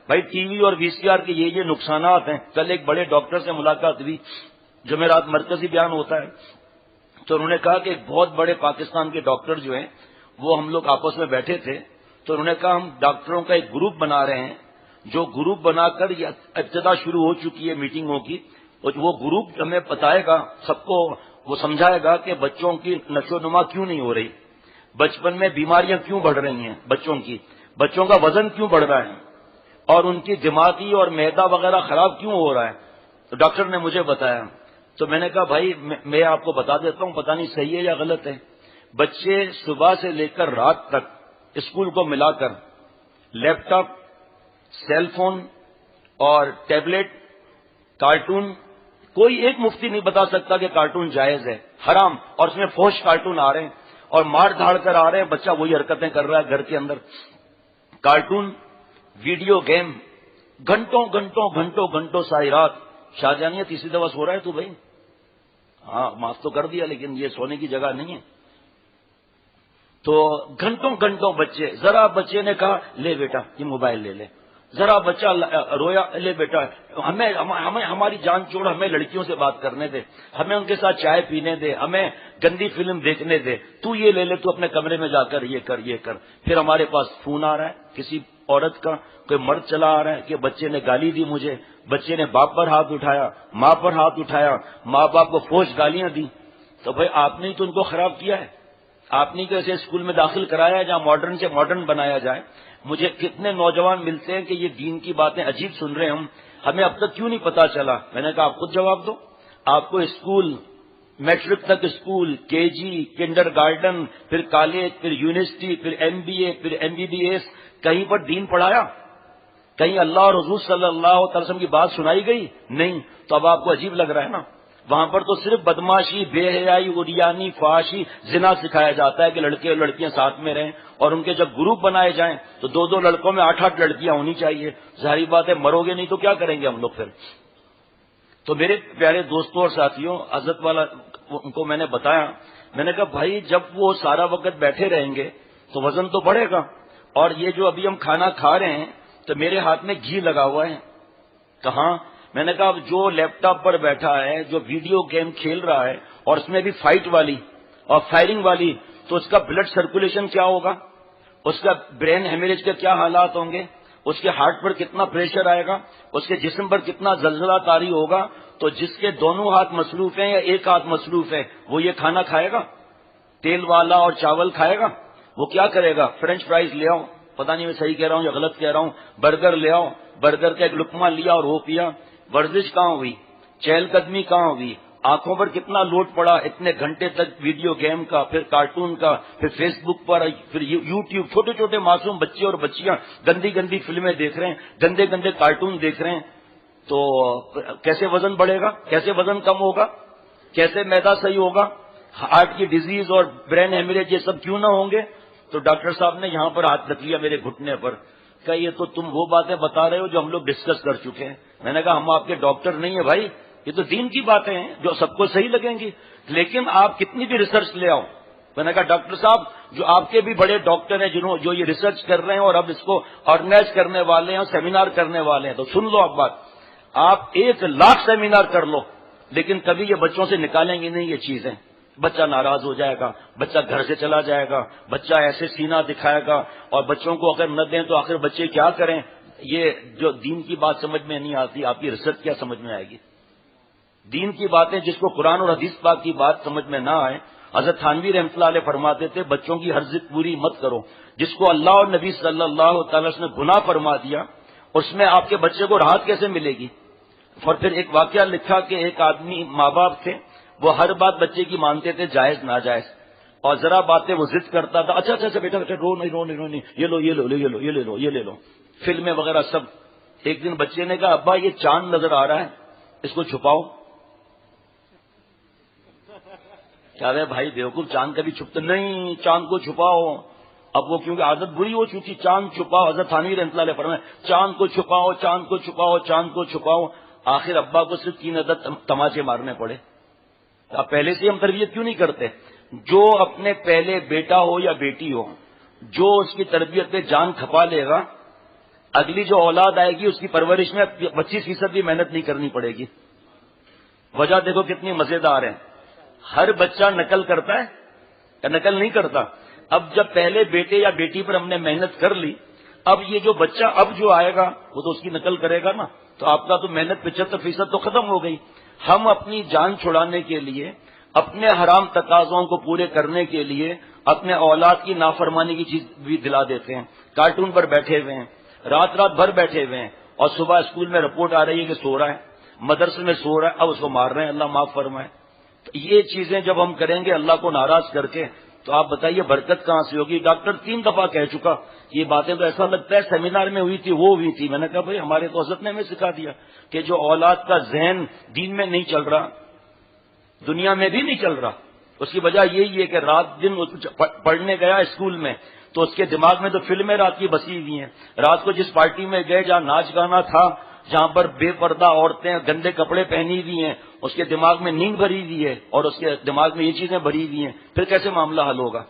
بھائی T V اور وی C R کے یہ نقصانات ہیں. کل ایک بڑے ڈاکٹر سے ملاقات ہوئی، جمعرات مرکزی بیان ہوتا ہے، تو انہوں نے کہا کہ ایک بہت بڑے پاکستان کے ڈاکٹر جو ہیں وہ ہم لوگ آپس میں بیٹھے تھے، تو انہوں نے کہا ہم ڈاکٹروں کا ایک گروپ بنا رہے ہیں، جو گروپ بنا کر یہ ابتدا شروع ہو چکی ہے میٹنگوں کی، اور وہ گروپ ہمیں بتائے گا، سب کو وہ سمجھائے گا کہ بچوں کی نشو و نما کیوں نہیں ہو رہی، بچپن میں بیماریاں کیوں بڑھ رہی ہیں بچوں کا وزن کیوں بڑھ رہا ہے، اور ان کی دماغی اور معدہ وغیرہ خراب کیوں ہو رہا ہے. تو ڈاکٹر نے مجھے بتایا، تو میں نے کہا بھائی میں آپ کو بتا دیتا ہوں، پتہ نہیں صحیح ہے یا غلط ہے. بچے صبح سے لے کر رات تک اسکول کو ملا کر لیپ ٹاپ، سیل فون اور ٹیبلٹ، کارٹون، کوئی ایک مفتی نہیں بتا سکتا کہ کارٹون جائز ہے، حرام، اور اس میں فحش کارٹون آ رہے ہیں اور مار دھاڑ کر آ رہے ہیں، بچہ وہی حرکتیں کر رہا ہے گھر کے اندر. کارٹون، ویڈیو گیم، گھنٹوں گھنٹوں گھنٹوں گھنٹوں ساری رات. شاہجہانیہ تیسری دفعہ سو رہا ہے تو بھائی ہاں معاف تو کر دیا، لیکن یہ سونے کی جگہ نہیں ہے. تو گھنٹوں گھنٹوں ذرا بچے نے کہا لے بیٹا یہ موبائل لے لے، ذرا بچہ رویا، لے بیٹا ہمیں ہماری جان چھوڑ، ہمیں لڑکیوں سے بات کرنے دے، ہمیں ان کے ساتھ چائے پینے دے، ہمیں گندی فلم دیکھنے دے، تو یہ لے لے، تو اپنے کمرے میں جا کر یہ کر. پھر ہمارے پاس فون آ رہا ہے کسی عورت کا، کوئی مرد چلا آ رہا ہے کہ بچے نے گالی دی مجھے، بچے نے باپ پر ہاتھ اٹھایا، ماں پر ہاتھ اٹھایا، ماں باپ کو فحش گالیاں دی. تو بھائی آپ نے تو ان کو خراب کیا ہے، آپ نے کیسے اسکول میں داخل کرایا ہے جہاں ماڈرن سے ماڈرن بنایا جائے. مجھے کتنے نوجوان ملتے ہیں کہ یہ دین کی باتیں عجیب سن رہے ہیں، ہمیں اب تک کیوں نہیں پتا چلا. میں نے کہا آپ خود جواب دو. آپ کو اسکول، میٹرک تک اسکول، کے جی، کنڈر گارڈن، پھر کالج، پھر یونیورسٹی، پھر ایم بی اے، پھر ایم بی بی ایس، کہیں پر دین پڑھایا؟ کہیں اللہ اور حضور صلی اللہ علیہ وسلم کی بات سنائی گئی؟ نہیں. تو اب آپ کو عجیب لگ رہا ہے نا. وہاں پر تو صرف بدماشی، بے حیائی، اریانی، فحاشی، زنا سکھایا جاتا ہے کہ لڑکے اور لڑکیاں ساتھ میں رہیں، اور ان کے جب گروپ بنائے جائیں تو 2 لڑکوں میں 8 لڑکیاں ہونی چاہیے. ظاہری بات ہے مرو گے نہیں تو کیا کریں گے ہم لوگ پھر. تو میرے پیارے دوستوں اور ساتھیوں، حضرت والا ان کو میں نے بتایا، میں نے کہا بھائی جب وہ سارا وقت بیٹھے رہیں گے تو وزن تو بڑھے گا. اور یہ جو ابھی ہم کھانا کھا رہے ہیں تو میرے ہاتھ میں گھی لگا ہوا ہے. کہاں؟ میں نے کہا اب جو لیپ ٹاپ پر بیٹھا ہے، جو ویڈیو گیم کھیل رہا ہے، اور اس میں بھی فائٹ والی اور فائرنگ والی، تو اس کا بلڈ سرکولیشن کیا ہوگا، اس کا برین ہیمریج کے کیا حالات ہوں گے، اس کے ہارٹ پر کتنا پریشر آئے گا، اس کے جسم پر کتنا زلزلہ طاری ہوگا. تو جس کے دونوں ہاتھ مصروف ہیں یا ایک ہاتھ مصروف ہے وہ یہ کھانا کھائے گا، تیل والا اور چاول کھائے گا؟ وہ کیا کرے گا؟ فرینچ فرائز لے آؤ، پتہ نہیں میں صحیح کہہ رہا ہوں یا غلط کہہ رہا ہوں، برگر لے آؤ، برگر کا ایک لقمہ لیا اور وہ پیا. ورزش کہاں ہوئی؟ چہل قدمی کہاں ہوئی؟ آنکھوں پر کتنا لوڈ پڑا اتنے گھنٹے تک ویڈیو گیم کا، پھر کارٹون کا، پھر فیس بک پر، پھر یوٹیوب. چھوٹے چھوٹے معصوم بچے اور بچیاں گندی گندی فلمیں دیکھ رہے ہیں، گندے گندے کارٹون دیکھ رہے ہیں. تو کیسے وزن بڑھے گا؟ کیسے وزن کم ہوگا؟ کیسے معدہ صحیح ہوگا؟ ہارٹ کی ڈیزیز اور برین ہیمریج یہ سب کیوں نہ ہوں گے؟ تو ڈاکٹر صاحب نے یہاں پر ہاتھ رکھ لیا میرے گھٹنے پر، کہ یہ تو تم وہ باتیں بتا رہے ہو جو ہم لوگ ڈسکس کر چکے ہیں. میں نے کہا ہم آپ کے ڈاکٹر نہیں ہیں بھائی، یہ تو دین کی باتیں ہیں جو سب کو صحیح لگیں گی، لیکن آپ کتنی بھی ریسرچ لے آؤ. میں نے کہا ڈاکٹر صاحب جو آپ کے بھی بڑے ڈاکٹر ہیں جو یہ ریسرچ کر رہے ہیں اور اب اس کو آرگنائز کرنے والے ہیں اور سیمینار کرنے والے ہیں، تو سن لو آپ بات. آپ 1,00,000 سیمینار کر لو لیکن کبھی یہ بچوں سے نکالیں گے نہیں یہ چیزیں. بچہ ناراض ہو جائے گا، بچہ گھر سے چلا جائے گا، بچہ ایسے سینہ دکھائے گا، اور بچوں کو اگر نہ دیں تو آخر بچے کیا کریں. یہ جو دین کی بات سمجھ میں نہیں آتی، آپ کی ریسرچ کیا سمجھ میں آئے گی؟ دین کی باتیں جس کو قرآن اور حدیث پاک کی بات سمجھ میں نہ آئے. حضرت تھانوی رحمۃ اللہ علیہ فرماتے تھے بچوں کی ہر ضد پوری مت کرو. جس کو اللہ اور نبی صلی اللہ تعالی وسلم نے گناہ فرما دیا اس میں آپ کے بچے کو راحت کیسے ملے گی؟ اور پھر ایک واقعہ لکھا کہ ایک آدمی، ماں باپ تھے، وہ ہر بات بچے کی مانتے تھے، جائز ناجائز، اور ذرا باتیں وہ ضد کرتا تھا، اچھا بیٹا رو نہیں، یہ لو یہ لے لو، فلمیں وغیرہ سب. ایک دن بچے نے کہا ابا یہ چاند نظر آ رہا ہے، اس کو چھپاؤ. کیا ہے بھائی بیوقوف، چاند کبھی چھپتا نہیں، چاند کو چھپاؤ. اب وہ کیونکہ عادت بری ہو چکی، چاند چھپاؤ. حضرت تھانوی رحمۃ اللہ علیہ فرمایا چاند کو چھپاؤ، چاند کو چھپاؤ، چاند کو چھپاؤ. آخر ابا کو صرف 3 عدد تماچے مارنے پڑے. اب پہلے سے ہم تربیت کیوں نہیں کرتے؟ جو اپنے پہلے بیٹا ہو یا بیٹی ہو، جو اس کی تربیت پہ جان کھپا لے گا، اگلی جو اولاد آئے گی اس کی پرورش میں 25% بھی محنت نہیں کرنی پڑے گی. وجہ دیکھو کتنی مزیدار ہے. ہر بچہ نقل کرتا ہے یا نقل نہیں کرتا؟ اب جب پہلے بیٹے یا بیٹی پر ہم نے محنت کر لی، اب یہ جو بچہ اب جو آئے گا وہ تو اس کی نقل کرے گا نا. تو آپ کا تو محنت 75% تو ختم ہو گئی. ہم اپنی جان چھڑانے کے لیے، اپنے حرام تقاضوں کو پورے کرنے کے لیے اپنے اولاد کی نافرمانی کی چیز بھی دلا دیتے ہیں. کارٹون پر بیٹھے ہوئے ہیں، رات رات بھر بیٹھے ہوئے ہیں، اور صبح اسکول میں رپورٹ آ رہی ہے کہ سو رہا ہے، مدرسے میں سو رہا ہے، اب اس کو مار رہے ہیں، اللہ معاف فرمائے. تو یہ چیزیں جب ہم کریں گے اللہ کو ناراض کر کے، تو آپ بتائیے برکت کہاں سے ہوگی؟ ڈاکٹر 3 دفعہ کہہ چکا یہ باتیں، تو ایسا لگتا ہے سیمینار میں ہوئی تھی، وہ ہوئی تھی. میں نے کہا بھائی ہمارے تو حضرت نے ہمیں سکھا دیا کہ جو اولاد کا ذہن دین میں نہیں چل رہا، دنیا میں بھی نہیں چل رہا، اس کی وجہ یہی ہے کہ رات دن پڑھنے گیا اسکول میں تو اس کے دماغ میں تو فلمیں رات کی بسی ہوئی ہیں. رات کو جس پارٹی میں گئے جہاں ناچ گانا تھا، جہاں پر بے پردہ عورتیں گندے کپڑے پہنی ہوئی ہیں، اس کے دماغ میں نیند بھری ہوئی ہے اور اس کے دماغ میں یہ چیزیں بھری ہوئی ہیں، پھر کیسے معاملہ حل ہوگا؟